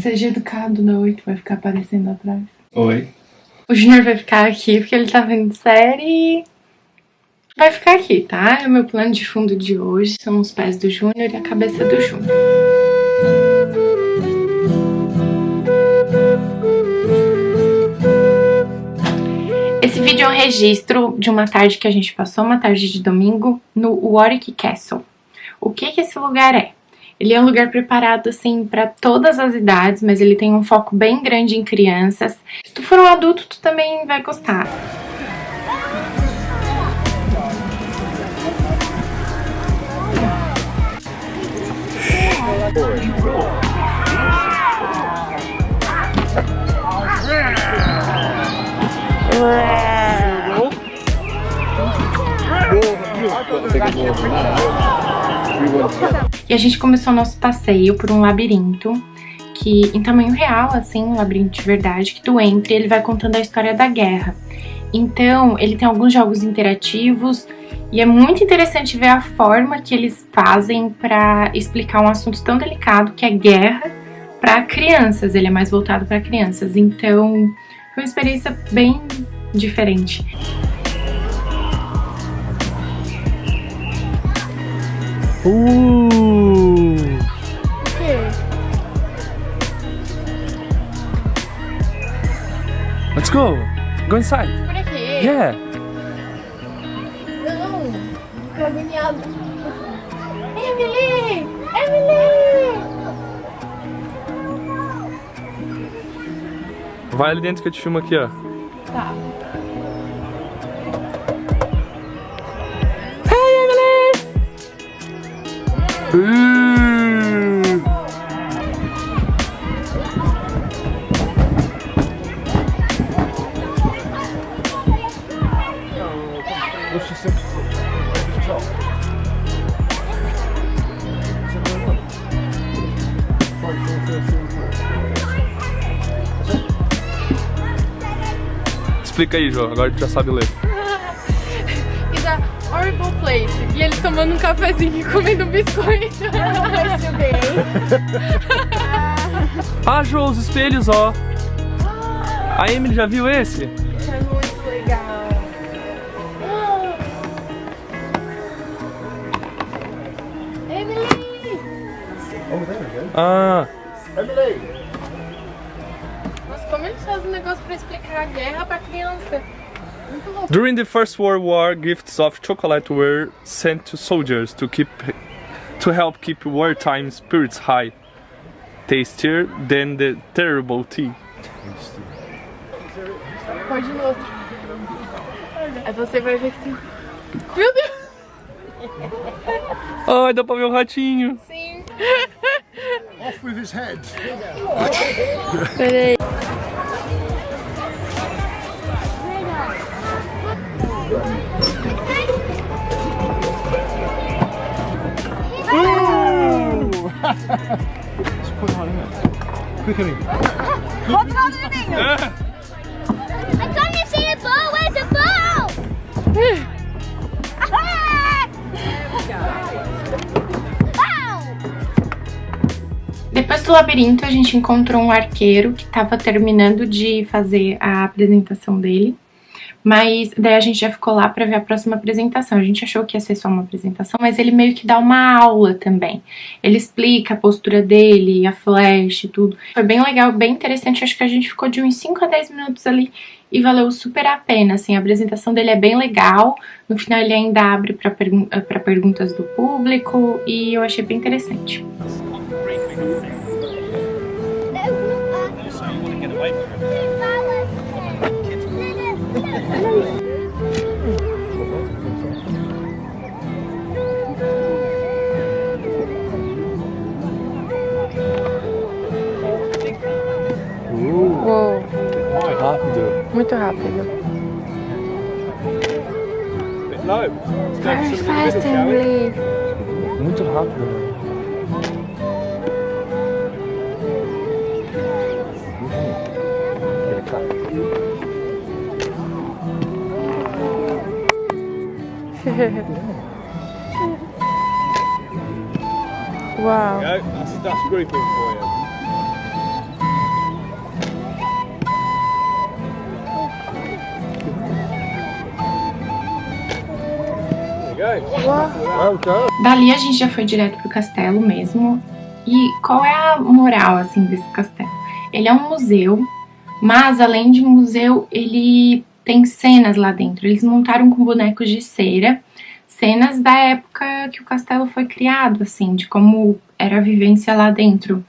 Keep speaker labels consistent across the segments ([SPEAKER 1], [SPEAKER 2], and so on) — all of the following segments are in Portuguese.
[SPEAKER 1] Seja educado na 8, vai ficar aparecendo atrás.
[SPEAKER 2] Oi.
[SPEAKER 1] O Júnior vai ficar aqui porque ele tá vendo série. Vai ficar aqui, tá? É o meu plano de fundo de hoje. São os pés do Júnior e a cabeça do Júnior. Esse vídeo é um registro de uma tarde que a gente passou, uma tarde de domingo, no Warwick Castle. O que esse lugar é? Ele é um lugar preparado, assim, para todas as idades, mas ele tem um foco bem grande em crianças. Se tu for um adulto, tu também vai gostar. E a gente começou o nosso passeio por um labirinto que, em tamanho real, assim, um labirinto de verdade, que tu entra e ele vai contando a história da guerra. Então, ele tem alguns jogos interativos e é muito interessante ver a forma que eles fazem para explicar um assunto tão delicado que é guerra para crianças. Ele é mais voltado para crianças, então foi uma experiência bem diferente.
[SPEAKER 2] Let's go. Go inside.
[SPEAKER 1] Por aqui?
[SPEAKER 2] Yeah.
[SPEAKER 1] Não, tô agoniado. Emily! Emily!
[SPEAKER 2] Vai ali dentro que eu te filmo aqui, ó.
[SPEAKER 1] Tá.
[SPEAKER 2] Explica aí, João, agora tu já sabe ler.
[SPEAKER 1] It's a horrible place. E ele tomando um cafezinho e comendo um biscoito.
[SPEAKER 2] Ah, João, os espelhos, ó. A Emily já viu esse?
[SPEAKER 1] É muito legal. Emily!
[SPEAKER 2] Ah.
[SPEAKER 1] Nossa, como eles fazem um negócio pra explicar a guerra pra criança? Muito louco.
[SPEAKER 2] During the First World War, gifts of chocolate were sent to soldiers to help keep wartime spirits high, tastier than the terrible tea.
[SPEAKER 1] Pode de novo. Aí você vai ver que tem... Meu Deus!
[SPEAKER 2] Ai, dá pra ver o ratinho.
[SPEAKER 1] Sim.
[SPEAKER 3] Off with his head.
[SPEAKER 1] Peraí.
[SPEAKER 3] Let's put that in it. Quick, Emily.
[SPEAKER 4] What's happening? I'm trying to see a ball. Where's the ball?
[SPEAKER 1] Depois do labirinto, a gente encontrou um arqueiro que estava terminando de fazer a apresentação dele. Mas daí a gente já ficou lá para ver a próxima apresentação. A gente achou que ia ser só uma apresentação, mas ele meio que dá uma aula também. Ele explica a postura dele, a flash e tudo. Foi bem legal, bem interessante. Acho que a gente ficou de uns 5 a 10 minutos ali e valeu super a pena, assim. A apresentação dele é bem legal. No final ele ainda abre para perguntas do público e eu achei bem interessante. Uou.
[SPEAKER 2] Rápido.
[SPEAKER 1] Muito rápido.
[SPEAKER 2] No.
[SPEAKER 1] Very fast, Emily.
[SPEAKER 2] Muito rápido.
[SPEAKER 1] Wow.
[SPEAKER 2] That's grouping for you.
[SPEAKER 3] Well done.
[SPEAKER 1] Dali a gente já foi direto pro castelo mesmo. E qual é a moral, assim, desse castelo? Ele é um museu, mas além de museu, ele tem cenas lá dentro. Eles montaram com bonecos de cera, cenas da época que o castelo foi criado, assim, de como era a vivência lá dentro.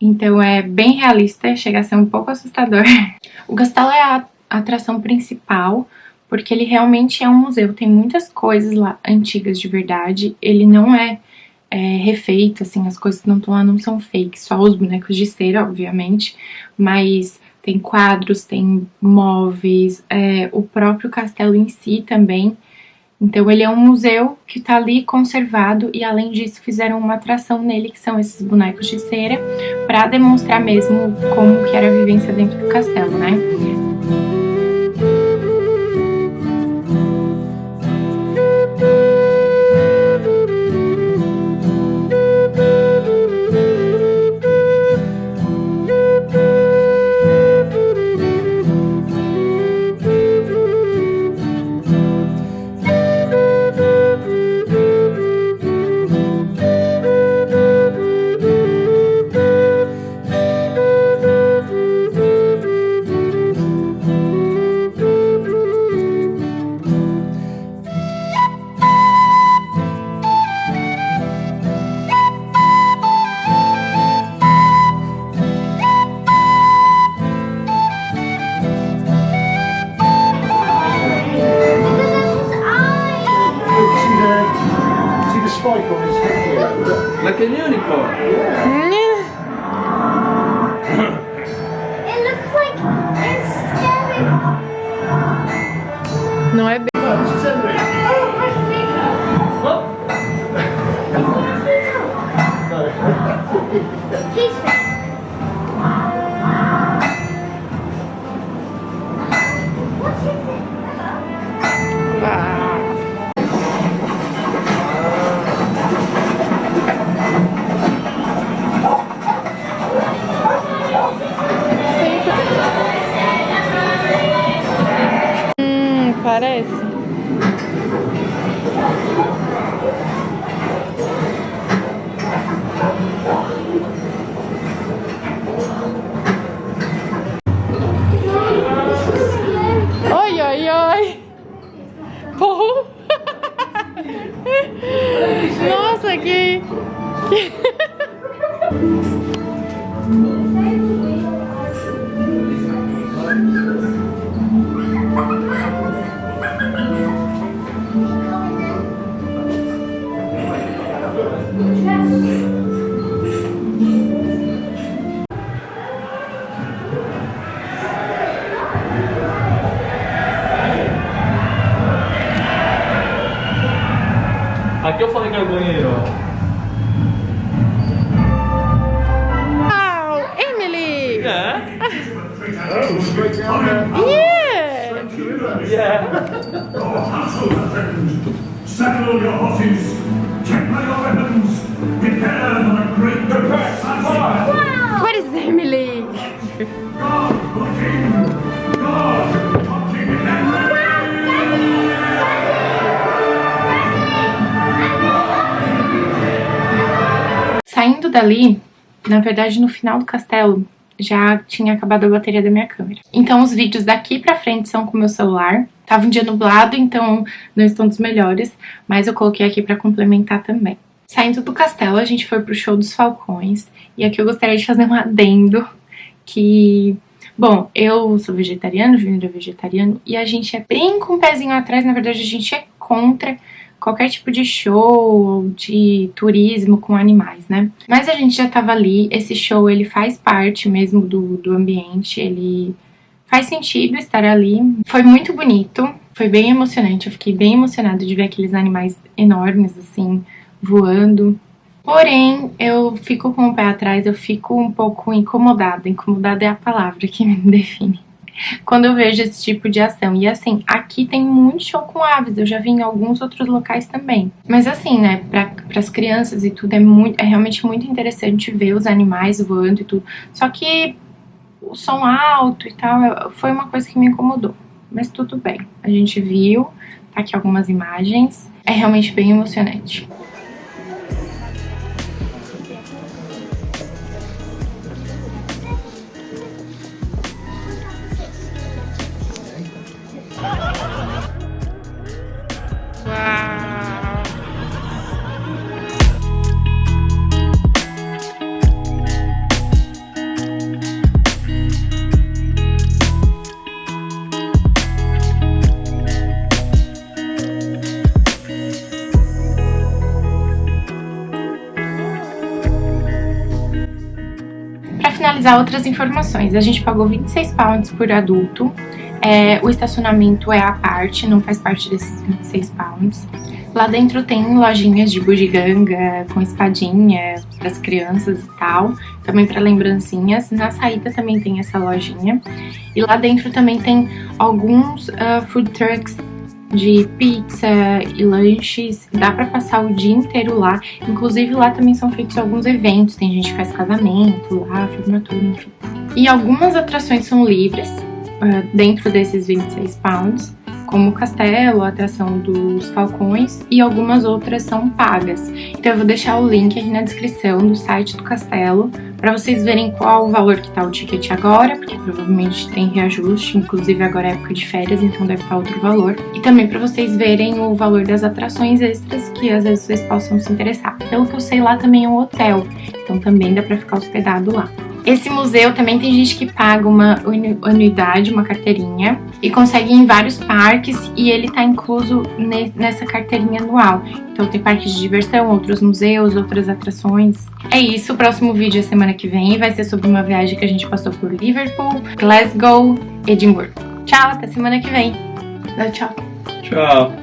[SPEAKER 1] Então é bem realista, chega a ser um pouco assustador. O castelo é a atração principal, porque ele realmente é um museu, tem muitas coisas lá antigas de verdade. Ele não é refeito, assim, as coisas que não estão lá não são fake, só os bonecos de cera, obviamente, mas tem quadros, tem móveis, o próprio castelo em si também. Então ele é um museu que tá ali conservado e além disso fizeram uma atração nele, que são esses bonecos de cera, para demonstrar mesmo como que era a vivência dentro do castelo, né?
[SPEAKER 3] See the spike on his head here?
[SPEAKER 2] Like a unicorn.
[SPEAKER 4] It looks like it's scary.
[SPEAKER 1] Não é bem...
[SPEAKER 3] This is Henry.
[SPEAKER 4] He's fake. What's his name?
[SPEAKER 1] Parece. Oi, oi, oi. Pô. Nossa, que...
[SPEAKER 2] Aqui eu falei que era o banheiro, ó.
[SPEAKER 1] Wow, Emily!
[SPEAKER 2] Yeah.
[SPEAKER 3] Oh, straight down there.
[SPEAKER 1] Yeah!
[SPEAKER 2] Yeah.
[SPEAKER 5] Settle your horses, temper your weapons, prepare for a great decisive
[SPEAKER 1] What is Emily?
[SPEAKER 5] God, the king! God, the king in England!
[SPEAKER 1] Saindo dali, na verdade no final do castelo, já tinha acabado a bateria da minha câmera. Então os vídeos daqui pra frente são com o meu celular. Tava um dia nublado, então não estão dos melhores, mas eu coloquei aqui pra complementar também. Saindo do castelo, a gente foi pro show dos Falcões. E aqui eu gostaria de fazer um adendo que... Bom, eu sou vegetariano, o Júnior é vegetariano, e a gente é bem com o pezinho atrás. Na verdade, a gente é contra qualquer tipo de show, de turismo com animais, né? Mas a gente já tava ali, esse show, ele faz parte mesmo do ambiente, ele faz sentido estar ali. Foi muito bonito, foi bem emocionante, eu fiquei bem emocionada de ver aqueles animais enormes, assim, voando. Porém, eu fico com o pé atrás, eu fico um pouco incomodada. Incomodada é a palavra que me define. Quando eu vejo esse tipo de ação. E assim, aqui tem muito show com aves, eu já vi em alguns outros locais também. Mas assim, né, para as crianças e tudo, é realmente muito interessante ver os animais voando e tudo. Só que o som alto e tal, foi uma coisa que me incomodou. Mas tudo bem, a gente viu, tá aqui algumas imagens. É realmente bem emocionante. Para finalizar, outras informações. A gente pagou 26 pounds por adulto. O estacionamento é à parte, não faz parte desses 26 pounds. Lá dentro tem lojinhas de bugiganga com espadinha para as crianças e tal, também para lembrancinhas. Na saída também tem essa lojinha. E lá dentro também tem alguns food trucks de pizza e lanches. Dá para passar o dia inteiro lá. Inclusive lá também são feitos alguns eventos. Tem gente que faz casamento lá, formatura, enfim. E algumas atrações são livres dentro desses 26 pounds, como o castelo, a atração dos falcões, e algumas outras são pagas. Então eu vou deixar o link aqui na descrição do site do castelo para vocês verem qual o valor que tá o ticket agora, porque provavelmente tem reajuste, inclusive agora é época de férias, então deve estar outro valor. E também para vocês verem o valor das atrações extras que às vezes vocês possam se interessar. Pelo que eu sei, lá também é um hotel, então também dá para ficar hospedado lá. Esse museu também tem gente que paga uma anuidade, uma carteirinha, e consegue ir em vários parques, e ele tá incluso nessa carteirinha anual. Então tem parques de diversão, outros museus, outras atrações. É isso, o próximo vídeo é semana que vem, vai ser sobre uma viagem que a gente passou por Liverpool, Glasgow, Edimburgo. Tchau, até semana que vem. Dá tchau.
[SPEAKER 2] Tchau.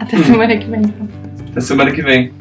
[SPEAKER 1] Até semana que vem.
[SPEAKER 2] Até semana que vem.